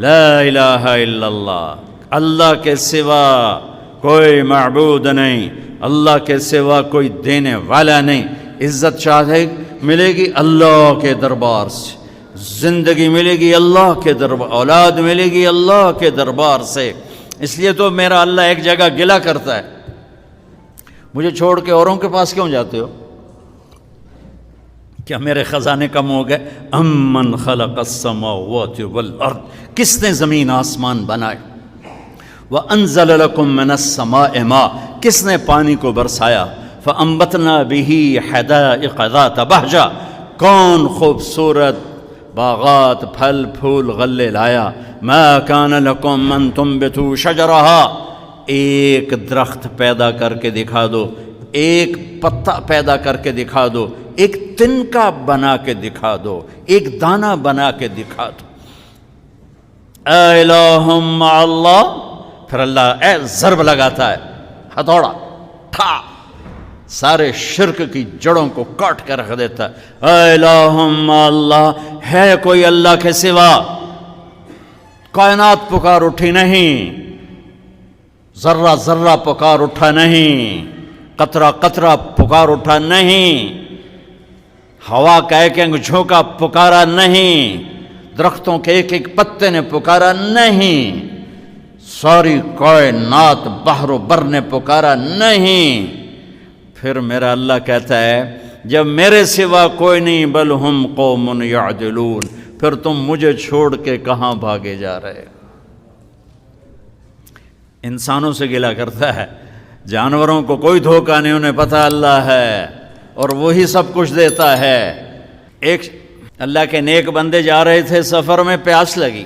لا الہ الا اللہ، اللہ کے سوا کوئی معبود نہیں، اللہ کے سوا کوئی دینے والا نہیں۔ عزت چاہے ملے گی اللہ کے دربار سے، زندگی ملے گی اللہ کے دربار، اولاد ملے گی اللہ کے دربار سے۔ اس لیے تو میرا اللہ ایک جگہ گلہ کرتا ہے، مجھے چھوڑ کے اوروں کے پاس کیوں جاتے ہو؟ کیا میرے خزانے کم ہو گئے؟ امن خلق السماوات والارض، کس نے زمین آسمان بنائے؟ وانزل لکم من السماء ماء، کس نے پانی کو برسایا؟ فانبتنا به حدائق ذات بہجہ، کون خوبصورت باغات پھل پھول غلے لایا؟ ما کان لکم ان تنبتوا شجرها، ایک درخت پیدا کر کے دکھا دو، ایک پتا پیدا کر کے دکھا دو، ایک تنکا بنا کے دکھا دو، ایک دانہ بنا کے دکھا دو۔ اے الہ مع اللہ، پھر اللہ ضرب لگاتا ہے، ہتھوڑا ٹھا، سارے شرک کی جڑوں کو کاٹ کے رکھ دیتا ہے۔ اے الہ مع اللہ، ہے کوئی اللہ کے سوا؟ کائنات پکار اٹھی نہیں، ذرہ ذرہ پکار اٹھا نہیں، قطرہ قطرہ پکار اٹھا نہیں، ہوا کا ایک ایک جھونکا پکارا نہیں، درختوں کے ایک ایک پتے نے پکارا نہیں، ساری کائنات بحر و بر نے پکارا نہیں۔ پھر میرا اللہ کہتا ہے جب میرے سوا کوئی نہیں، بل ہم قوم یعدلون، پھر تم مجھے چھوڑ کے کہاں بھاگے جا رہے؟ انسانوں سے گلہ کرتا ہے، جانوروں کو کوئی دھوکہ نہیں، انہیں پتہ اللہ ہے اور وہی سب کچھ دیتا ہے۔ ایک اللہ کے نیک بندے جا رہے تھے سفر میں، پیاس لگی،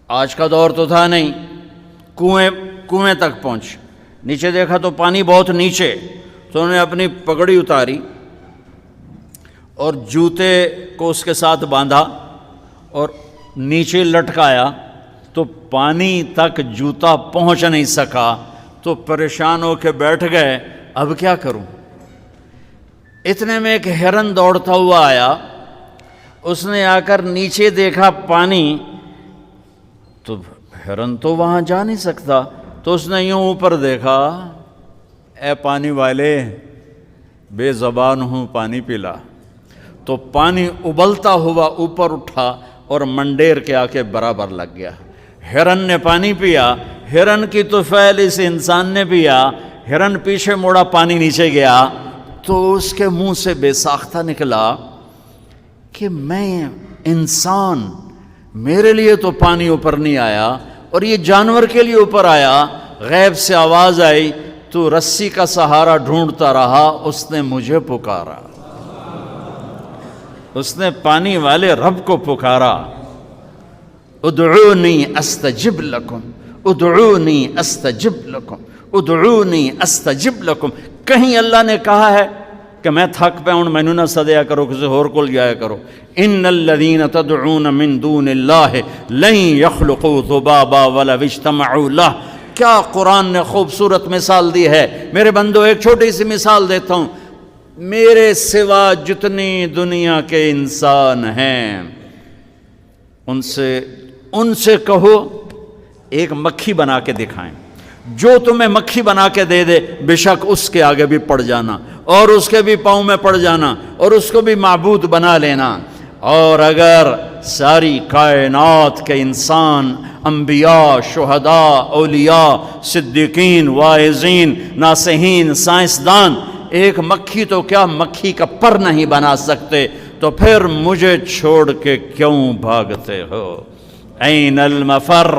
آج کا دور تو تھا نہیں، کنویں تک پہنچ، نیچے دیکھا تو پانی بہت نیچے، تو انہوں نے اپنی پگڑی اتاری اور جوتے کو اس کے ساتھ باندھا اور نیچے لٹکایا، تو پانی تک جوتا پہنچ نہیں سکا، تو پریشان ہو کے بیٹھ گئے، اب کیا کروں؟ اتنے میں ایک ہرن دوڑتا ہوا آیا، اس نے آ کر نیچے دیکھا پانی، تو ہرن تو وہاں جا نہیں سکتا، تو اس نے یوں اوپر دیکھا، اے پانی والے بے زبان ہوں، پانی پلا۔ تو پانی ابلتا ہوا اوپر اٹھا اور منڈیر کے آ کے برابر لگ گیا۔ ہرن نے پانی پیا، ہرن کی تو فعل اس انسان نے پیا، ہرن پیچھے موڑا، پانی نیچے گیا، تو اس کے منہ سے بے ساختہ نکلا کہ میں انسان، میرے لیے تو پانی اوپر نہیں آیا اور یہ جانور کے لیے اوپر آیا۔ غیب سے آواز آئی، تو رسی کا سہارا ڈھونڈتا رہا، اس نے مجھے پکارا، اس نے پانی والے رب کو پکارا۔ ادعونی استجب لکم، ادعونی استجب لکم، ادعونی استجب لکم۔ کہیں اللہ نے کہا ہے کہ میں تھک پہ ہوں، مینوں نہ سدیا کرو، کسی اور کو جایا کرو؟ ان الذین تدعون من دون اللہ لن یخلقوا ذبابا ولو اجتمعوا لہ۔ کیا قرآن نے خوبصورت مثال دی ہے۔ میرے بندو ایک چھوٹی سی مثال دیتا ہوں، میرے سوا جتنی دنیا کے انسان ہیں ان سے کہو ایک مکھی بنا کے دکھائیں، جو تمہیں مکھی بنا کے دے دے بے شک اس کے آگے بھی پڑ جانا اور اس کے بھی پاؤں میں پڑ جانا اور اس کو بھی معبود بنا لینا۔ اور اگر ساری کائنات کے انسان، انبیاء، شہداء، اولیاء، صدیقین، واعظین، ناصحین، سائنسدان ایک مکھی تو کیا مکھی کا پر نہیں بنا سکتے، تو پھر مجھے چھوڑ کے کیوں بھاگتے ہو؟ این المفر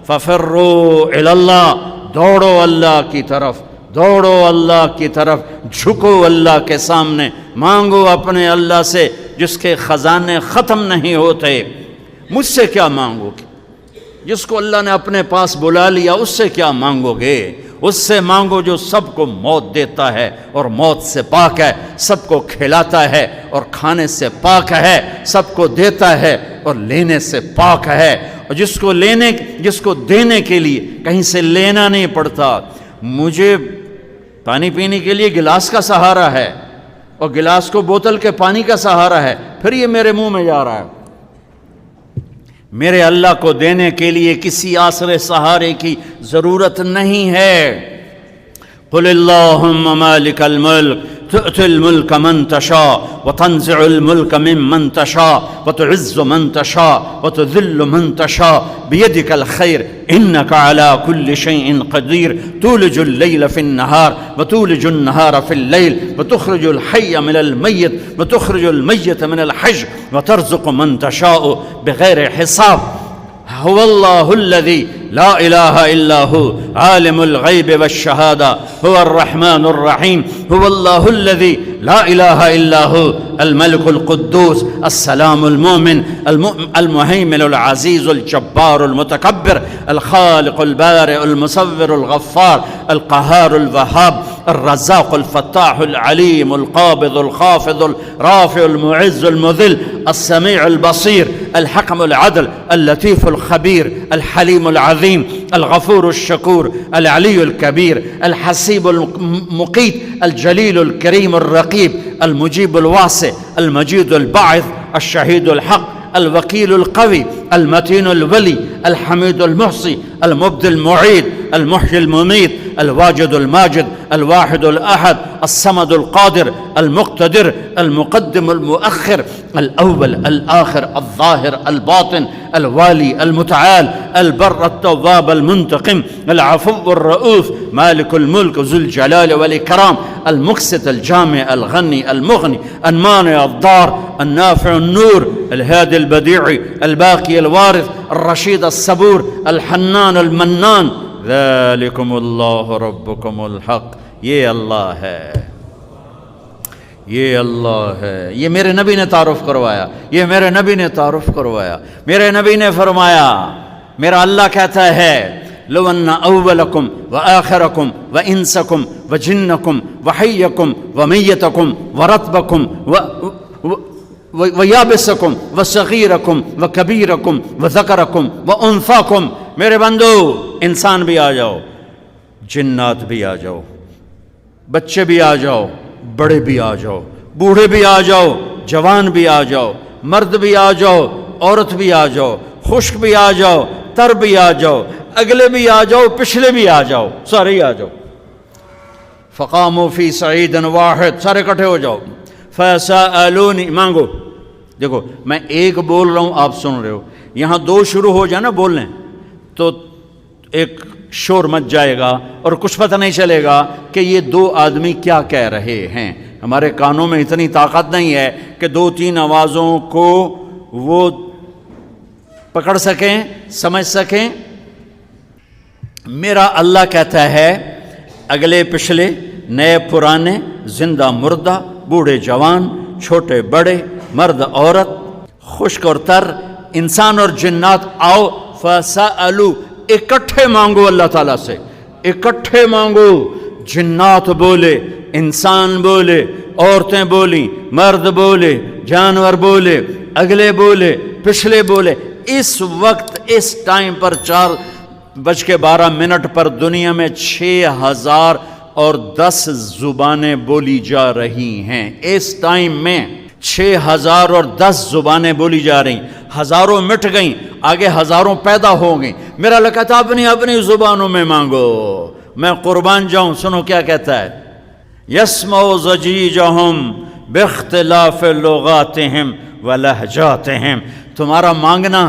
ففروا الی اللہ، دوڑو اللہ کی طرف، دوڑو اللہ کی طرف، جھکو اللہ کے سامنے، مانگو اپنے اللہ سے جس کے خزانے ختم نہیں ہوتے۔ مجھ سے کیا مانگو گے؟ جس کو اللہ نے اپنے پاس بلا لیا اس سے کیا مانگو گے؟ اس سے مانگو جو سب کو موت دیتا ہے اور موت سے پاک ہے، سب کو کھلاتا ہے اور کھانے سے پاک ہے، سب کو دیتا ہے اور لینے سے پاک ہے، اور جس کو دینے کے لیے کہیں سے لینا نہیں پڑتا۔ مجھے پانی پینے کے لیے گلاس کا سہارا ہے اور گلاس کو بوتل کے پانی کا سہارا ہے، پھر یہ میرے منہ میں جا رہا ہے۔ میرے اللہ کو دینے کے لیے کسی آسرے سہارے کی ضرورت نہیں ہے۔ قل اللہم مالک الملک تؤتی الملک من تشاء وتنزع الملک ممن تشاء وتعز من تشاء وتذل من تشاء بیدک الخیر انک علی کل شیء قدیر تولج اللیل فی النہار وتولج النہار فی اللیل وتخرج الحی من المیت وتخرج المیت من الحی وترزق من تشاء بغیر حساب۔ هو الله الذي لا إله إلا هو عالم الغيب والشهادة هو الرحمن الرحيم هو الله الذي لا إله إلا هو الملك القدوس السلام المؤمن المهيمن العزيز الجبار المتكبر الخالق البارئ المصور الغفار القهار الوهاب الرزاق الفتاح العليم القابض الخافض الرافع المعز المذل السميع البصير الحكم العدل اللطيف الخبير الحليم العظيم الغفور الشكور العلي الكبير الحسيب المقيت الجليل الكريم الرقيب المجيب الواسع المجيد الباعث الشهيد الحق الوكيل القوي المتين الولي الحميد المحصي المبدي المعيد المحيي المميت الواجد الماجد الواحد الأحد الصمد القادر المقتدر المقدم المؤخر الأول الآخر الظاهر الباطن الوالي المتعال البر التواب المنتقم العفو الرؤوف مالك الملك ذو الجلال والإكرام المقسط الجامع الغني المغني المانع الضار النافع النور الهادي البديع الباقي الوارث الرشيد الصبور الحنان المنان ذالکم اللہ ربکم الحق۔ یہ اللہ ہے، یہ اللہ ہے، یہ میرے نبی نے تعارف کروایا، یہ میرے نبی نے تعارف کروایا۔ میرے نبی نے فرمایا، میرا اللہ کہتا ہے لو ان اولکم وآخرکم وانسکم وجنکم وحیکم ومیتکم ورطبکم ویابسکم وصغیرکم وکبیرکم وذکرکم وانثاکم، میرے بندو انسان بھی آ جاؤ، جنات بھی آ جاؤ، بچے بھی آ جاؤ، بڑے بھی آ جاؤ، بوڑھے بھی آ جاؤ، جوان بھی آ جاؤ، مرد بھی آ جاؤ، عورت بھی آ جاؤ، خشک بھی آ جاؤ، تر بھی آ جاؤ، اگلے بھی آ جاؤ، پچھلے بھی آ جاؤ، سارے ہی آ جاؤ۔ فقاموا فی صعید واحد، سارے اکٹھے ہو جاؤ۔ فسألونی، مانگو۔ دیکھو میں ایک بول رہا ہوں، آپ سن رہے ہو، یہاں دو شروع ہو جائے نا بولنے تو ایک شور مچ جائے گا اور کچھ پتہ نہیں چلے گا کہ یہ دو آدمی کیا کہہ رہے ہیں۔ ہمارے کانوں میں اتنی طاقت نہیں ہے کہ دو تین آوازوں کو وہ پکڑ سکیں، سمجھ سکیں۔ میرا اللہ کہتا ہے اگلے پچھلے، نئے پرانے، زندہ مردہ، بوڑھے جوان، چھوٹے بڑے، مرد عورت، خشک اور تر، انسان اور جنات آؤ۔ فَسَأَلُوا، اکٹھے مانگو اللہ تعالیٰ سے، اکٹھے مانگو۔ جنات بولے، انسان بولے، عورتیں بولیں، مرد بولے، جانور بولے، اگلے بولے، پچھلے بولے۔ اس وقت اس ٹائم پر 4:12 پر دنیا میں 6010 زبانیں بولی جا رہی ہیں۔ اس ٹائم میں 6010 زبانیں بولی جا رہی، ہزاروں مٹ گئیں، آگے ہزاروں پیدا ہو گئیں۔ میرا اللہ کہتا اپنی اپنی زبانوں میں مانگو، میں قربان جاؤں۔ سنو کیا کہتا ہے، یسمع ضجیجہم باختلاف لغاتہم ولہجاتہم۔ تمہارا مانگنا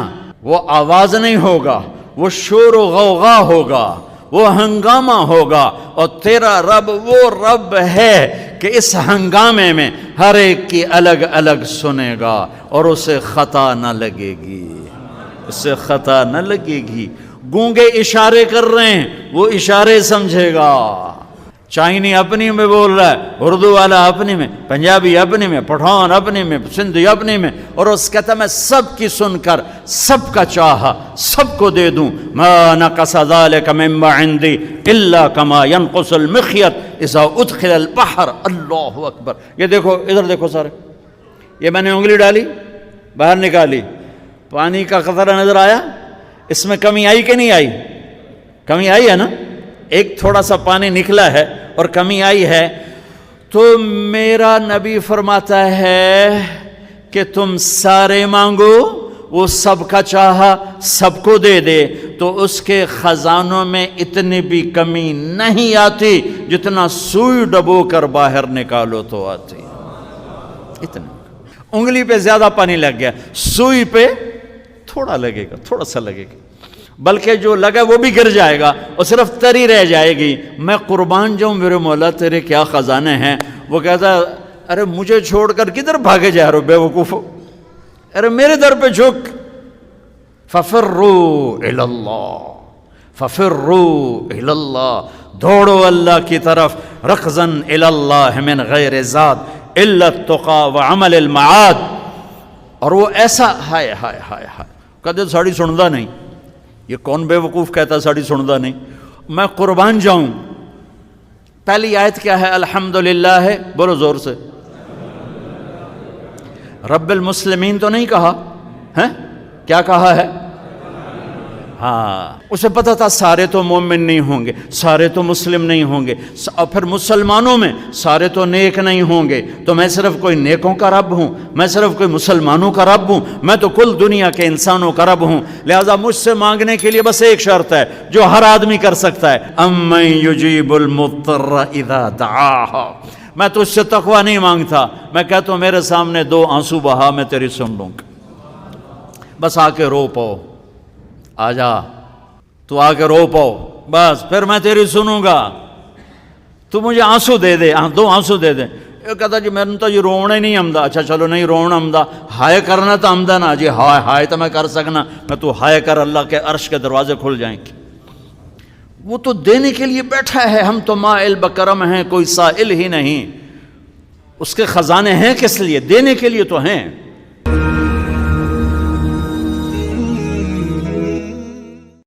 وہ آواز نہیں ہوگا، وہ شور و غوغا ہوگا، وہ ہنگامہ ہوگا، اور تیرا رب وہ رب ہے کہ اس ہنگامے میں ہر ایک کی الگ الگ سنے گا اور اسے خطا نہ لگے گی، اسے خطا نہ لگے گی۔ گونگے اشارے کر رہے ہیں، وہ اشارے سمجھے گا۔ چائنی اپنی میں بول رہا ہے، اردو والا اپنی میں، پنجابی اپنی میں، پٹھان اپنی میں، سندھی اپنی میں، اور اس کہتا میں سب کی سن کر سب کا چاہا سب کو دے دوں۔ ما نقص ذلك مما عندي الا كما ينقص المخيط اذا ادخل البحر۔ اللہ اکبر۔ یہ دیکھو، ادھر دیکھو سارے، یہ میں نے انگلی ڈالی، باہر نکالی، پانی کا قطرہ نظر آیا، اس میں کمی آئی کہ نہیں آئی؟ کمی آئی ہے نا، ایک تھوڑا سا پانی نکلا ہے اور کمی آئی ہے۔ تو میرا نبی فرماتا ہے کہ تم سارے مانگو، وہ سب کا چاہا سب کو دے دے تو اس کے خزانوں میں اتنی بھی کمی نہیں آتی جتنا سوئی ڈبو کر باہر نکالو تو آتی. اتنا انگلی پہ زیادہ پانی لگ گیا، سوئی پہ تھوڑا لگے گا، تھوڑا سا لگے گا، بلکہ جو لگا وہ بھی گر جائے گا اور صرف تری رہ جائے گی. میں قربان جاؤں میرے مولا تیرے کیا خزانے ہیں. وہ کہتا ارے مجھے چھوڑ کر کدھر بھاگے جا رہے ہو بے وقوف، ارے میرے در پہ جھک. ففروا الی اللہ، ففروا الی اللہ، دوڑو اللہ کی طرف. رکضا الی اللہ من غیر زاد الا التقى وعمل المعاد. اور وہ ایسا ہائے ہائے ہائے ہائے کدے ساڑی سندا نہیں. یہ کون بے وقوف کہتا ساڑی سندا نہیں. میں قربان جاؤں. پہلی آیت کیا ہے؟ الحمدللہ ہے، بولو زور سے. رب المسلمین تو نہیں کہا ہے، کیا کہا ہے؟ ہاں، اسے پتا تھا سارے تو مومن نہیں ہوں گے، سارے تو مسلم نہیں ہوں گے، اور پھر مسلمانوں میں سارے تو نیک نہیں ہوں گے، تو میں صرف کوئی نیکوں کا رب ہوں، میں صرف کوئی مسلمانوں کا رب ہوں، میں تو کل دنیا کے انسانوں کا رب ہوں. لہذا مجھ سے مانگنے کے لیے بس ایک شرط ہے جو ہر آدمی کر سکتا ہے، امن یجیب المضطر اذا دعاہ. میں تجھ سے تقوی نہیں مانگتا، میں کہتا ہوں میرے سامنے 2 آنسو بہا، میں تیری سن لوں گا. بس آ کے رو پاؤ، آ جا تو آ کے رو پاؤ، بس پھر میں تیری سنوں گا. تو مجھے آنسو دے دے، 2 آنسو دے دے. یہ کہتا جی میں نے تو یہ رونا ہی نہیں آمدہ. اچھا چلو نہیں رونا آمدہ، ہائے کرنا تو آمدہ نا جی. ہائے ہائے تو میں کر سکنا، میں تو ہائے کر اللہ کے عرش کے دروازے کھل جائیں گے. وہ تو دینے کے لیے بیٹھا ہے. ہم تو مائل بکرم ہیں، کوئی سائل ہی نہیں. اس کے خزانے ہیں کس لیے؟ دینے کے لیے تو ہیں.